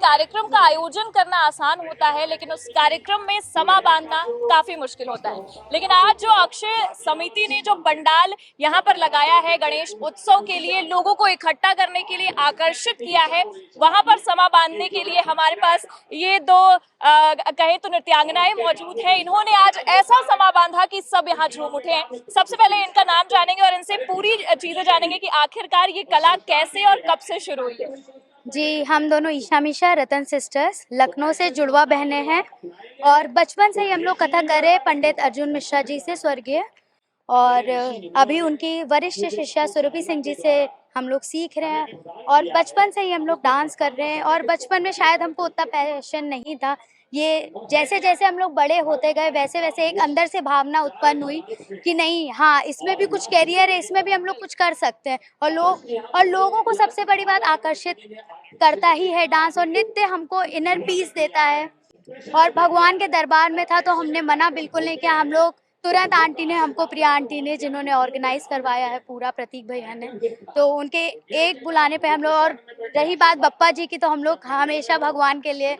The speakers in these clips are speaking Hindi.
कार्यक्रम का आयोजन करना आसान होता है, लेकिन उस कार्यक्रम में समा बांधना काफी मुश्किल होता है। लेकिन आज जो अक्षय समिति ने जो पंडाल यहाँ पर लगाया है गणेश उत्सव के लिए, लोगों को इकट्ठा करने के लिए आकर्षित किया है, वहां पर समा बांधने के लिए हमारे पास ये दो कहे तो नृत्यांगनाएं मौजूद हैं। इन्होंने आज ऐसा समा बांधा कि सब यहाँ झूम उठे हैं। सबसे पहले इनका नाम जानेंगे और इनसे पूरी चीजें जानेंगे कि आखिरकार ये कला कैसे और कब से शुरू हुई है। जी, हम दोनों ईशा मिशा रतन सिस्टर्स लखनऊ से जुड़वा बहनें हैं और बचपन से ही हम लोग कथक कर रहे हैं पंडित अर्जुन मिश्रा जी से, स्वर्गीय, और अभी उनकी वरिष्ठ शिष्या सुरभि सिंह जी से हम लोग सीख रहे हैं। और बचपन से ही हम लोग डांस कर रहे हैं और बचपन में शायद हमको उतना पैशन नहीं था। ये जैसे जैसे हम लोग बड़े होते गए वैसे वैसे एक अंदर से भावना उत्पन्न हुई कि नहीं, हाँ, इसमें भी कुछ कैरियर है, इसमें भी हम लोग कुछ कर सकते हैं। और लोगों को सबसे बड़ी बात आकर्षित करता ही है डांस, और नृत्य हमको इनर पीस देता है। और भगवान के दरबार में था तो हमने मना बिल्कुल नहीं किया। हम लोग तुरंत, आंटी ने हमको, प्रिया आंटी ने, जिन्होंने ऑर्गेनाइज करवाया है पूरा, प्रतीक भैया ने, तो उनके एक बुलाने पे हम लोग। और रही बात बप्पा जी की, तो हम लोग हमेशा भगवान के लिए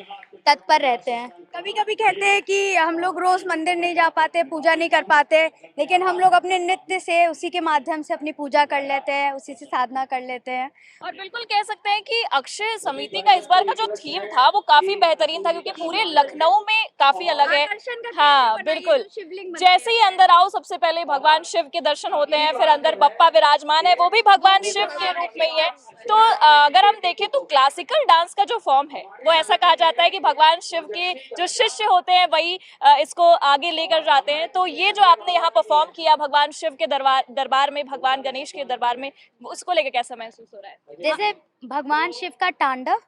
तत्पर रहते हैं। कभी कभी कहते हैं कि हम लोग रोज मंदिर नहीं जा पाते, पूजा नहीं कर पाते, लेकिन हम लोग अपने नृत्य से, उसी के माध्यम से अपनी पूजा कर लेते हैं, उसी से साधना कर लेते हैं। और बिल्कुल कह सकते हैं कि अक्षय समिति का इस बार का जो थीम था वो काफी बेहतरीन था, क्योंकि पूरे लखनऊ में काफी अलग है। हाँ बिल्कुल, जैसे ही अंदर आओ सबसे पहले भगवान शिव के दर्शन होते हैं, फिर अंदर बप्पा विराजमान है, वो भी भगवान शिव के रूप में ही है। तो अगर हम देखें तो क्लासिकल डांस का जो फॉर्म है वो ऐसा कहा जाता है कि भगवान शिव के जो शिष्य होते हैं वही इसको आगे लेकर जाते हैं। तो ये जो आपने यहाँ परफॉर्म किया भगवान शिव के दरबार में, भगवान गणेश के दरबार में, उसको लेकर कैसा महसूस हो रहा है? जैसे भगवान शिव का तांडव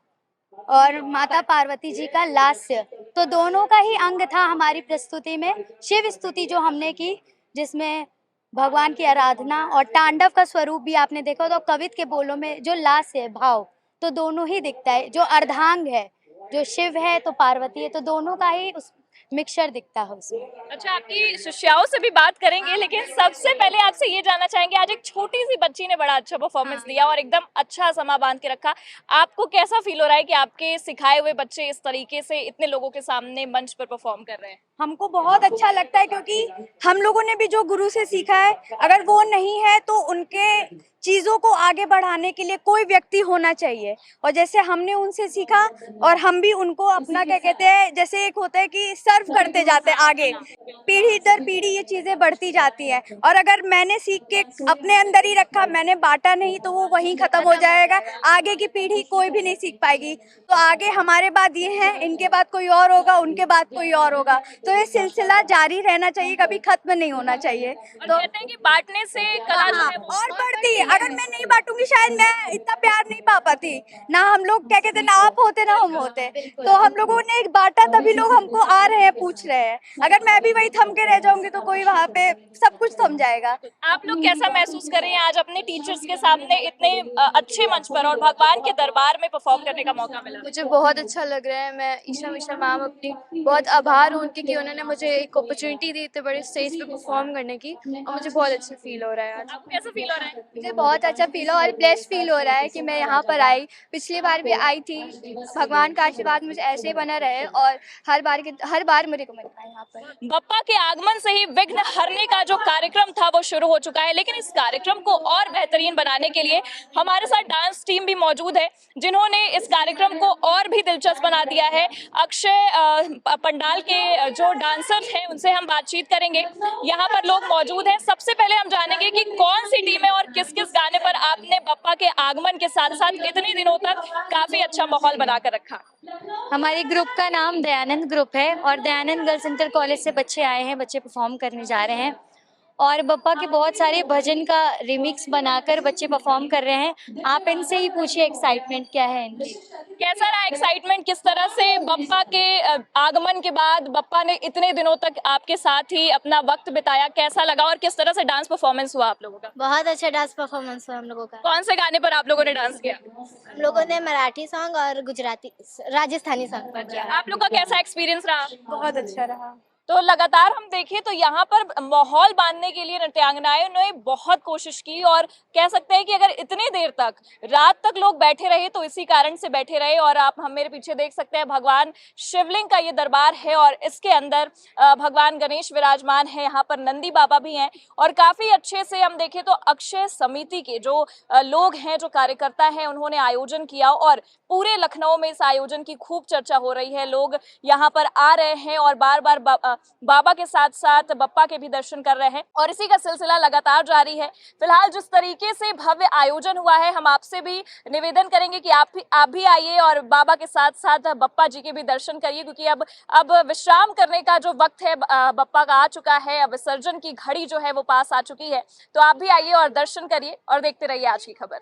और माता पार्वती जी का लास्य, तो दोनों का ही अंग था हमारी प्रस्तुति में। शिव स्तुति जो हमने की, जिसमें भगवान की आराधना, और तांडव का स्वरूप भी आपने देखा तो कवित के बोलों में जो लास्य है, भाव, तो दोनों ही दिखता है। जो अर्धांग है, जो शिव है तो पार्वती है, तो दोनों का ही उस मिक्सचर दिखता है उसमें। अच्छा, आपकी शिष्याओं से भी बात करेंगे, लेकिन सबसे पहले आपसे ये जानना चाहेंगे, आज एक छोटी सी बच्ची ने बड़ा अच्छा परफॉर्मेंस दिया और एकदम अच्छा समा बांध के रखा। आपको कैसा फील हो रहा है कि आपके सिखाए हुए बच्चे इस तरीके से इतने लोगों के सामने मंच पर परफॉर्म कर रहे हैं? हमको बहुत अच्छा लगता है, क्योंकि हम लोगों ने भी जो गुरु से सीखा है, अगर वो नहीं है तो उनके चीज़ों को आगे बढ़ाने के लिए कोई व्यक्ति होना चाहिए। और जैसे हमने उनसे सीखा और हम भी उनको अपना, क्या कहते हैं, जैसे एक होता है कि सर्व करते जाते हैं आगे, पीढ़ी दर पीढ़ी ये चीज़ें बढ़ती जाती है। और अगर मैंने सीख के अपने अंदर ही रखा, मैंने बांटा नहीं, तो वो वहीं ख़त्म हो जाएगा। आगे की पीढ़ी कोई भी नहीं सीख पाएगी। तो आगे हमारे बाद ये है, इनके बाद कोई और होगा, उनके बाद कोई और होगा, तो ये सिलसिला जारी रहना चाहिए, कभी खत्म नहीं होना चाहिए। तो कहते हैं कि बांटने से कला जो है वो और बढ़ती है। अगर मैं नहीं बांटूंगी शायद मैं इतना प्यार नहीं पा पाती। ना हम लोग, क्या कहते हैं, ना आप होते ना हम होते, तो हम लोगों ने एक बांटा, तभी लोग हमको आ रहे हैं, पूछ रहे हैं। अगर मैं भी वही थम के रह जाऊंगी तो कोई वहाँ पे सब कुछ थम जाएगा। आप लोग कैसा महसूस कर रहे हैं आज अपने टीचर्स के सामने इतने अच्छे मंच पर और भगवान के दरबार में परफॉर्म करने का मौका मिला? मुझे बहुत अच्छा लग रहा है। मैं ईशा मिश्रा मैम अपनी बहुत आभार हूँ उनकी कि उन्होंने मुझे एक अपॉर्चुनिटी दी इतने बड़े स्टेज पे परफॉर्म करने की, और मुझे बहुत अच्छा फील हो रहा है आज। आपको कैसा फील हो रहा है? मुझे बहुत अच्छा फील हो और ब्लेस्ड फील हो रहा है कि मैं यहाँ पर आई। पिछली बार भी आई थी। भगवान का आशीर्वाद मुझे ऐसे ही बना रहे और हर बार मेरे को मिलता है यहाँ पर। बप्पा के आगमन से ही विघ्न हरने का जो कार्यक्रम था वो शुरू हो चुका है, लेकिन इस कार्यक्रम को और बेहतरीन बनाने के लिए हमारे साथ डांस टीम भी मौजूद है, जिन्होंने इस कार्यक्रम को और भी दिलचस्प बना दिया है। अक्षय पंडाल के जो डांसर्स हैं उनसे हम बातचीत करेंगे। यहाँ पर लोग मौजूद हैं। सबसे पहले हम जानेंगे कि कौन सी टीम है और किस किस गाने पर आपने बप्पा के आगमन के साथ साथ इतने दिनों तक काफी अच्छा माहौल बनाकर रखा। हमारे ग्रुप का नाम दयानंद ग्रुप है और दयानंद गर्ल्स इंटर कॉलेज से बच्चे आए हैं, बच्चे परफॉर्म करने जा रहे हैं और बप्पा के बहुत सारे भजन का रिमिक्स बनाकर बच्चे परफॉर्म कर रहे हैं। आप इनसे ही पूछिए एक्साइटमेंट क्या है इनकी। कैसा रहा एक्साइटमेंट? किस तरह से बप्पा के आगमन के बाद बप्पा ने इतने दिनों तक आपके साथ ही अपना वक्त बिताया, कैसा लगा और किस तरह से डांस परफॉर्मेंस हुआ आप लोगों का? बहुत अच्छा डांस परफॉर्मेंस हुआ हम लोगों का। कौन से गाने पर आप लोगों ने डांस किया? हम लोगों ने मराठी सॉन्ग और गुजराती, राजस्थानी सॉन्ग पर किया। आप लोग का कैसा एक्सपीरियंस रहा? बहुत अच्छा रहा। तो लगातार हम देखें तो यहाँ पर माहौल बांधने के लिए नृत्यांगनाओं ने बहुत कोशिश की, और कह सकते हैं कि अगर इतनी देर तक, रात तक लोग बैठे रहे तो इसी कारण से बैठे रहे। और आप हम मेरे पीछे देख सकते हैं भगवान शिवलिंग का ये दरबार है, और इसके अंदर भगवान गणेश विराजमान है, यहाँ पर नंदी बाबा भी हैं। और काफी अच्छे से हम देखें तो अक्षय समिति के जो लोग हैं, जो कार्यकर्ता हैं, उन्होंने आयोजन किया, और पूरे लखनऊ में इस आयोजन की खूब चर्चा हो रही है। लोग यहाँ पर आ रहे हैं और बार बार बाबा के साथ साथ बप्पा के भी दर्शन कर रहे हैं, और इसी का सिलसिला लगातार जारी है। फिलहाल जिस तरीके से भव्य आयोजन हुआ है, हम आपसे भी निवेदन करेंगे कि आप भी आइए और बाबा के साथ साथ बप्पा जी के भी दर्शन करिए, क्योंकि अब विश्राम करने का जो वक्त है बप्पा का आ चुका है। अब विसर्जन की घड़ी जो है वो पास आ चुकी है। तो आप भी आइए और दर्शन करिए और देखते रहिए आज की खबर।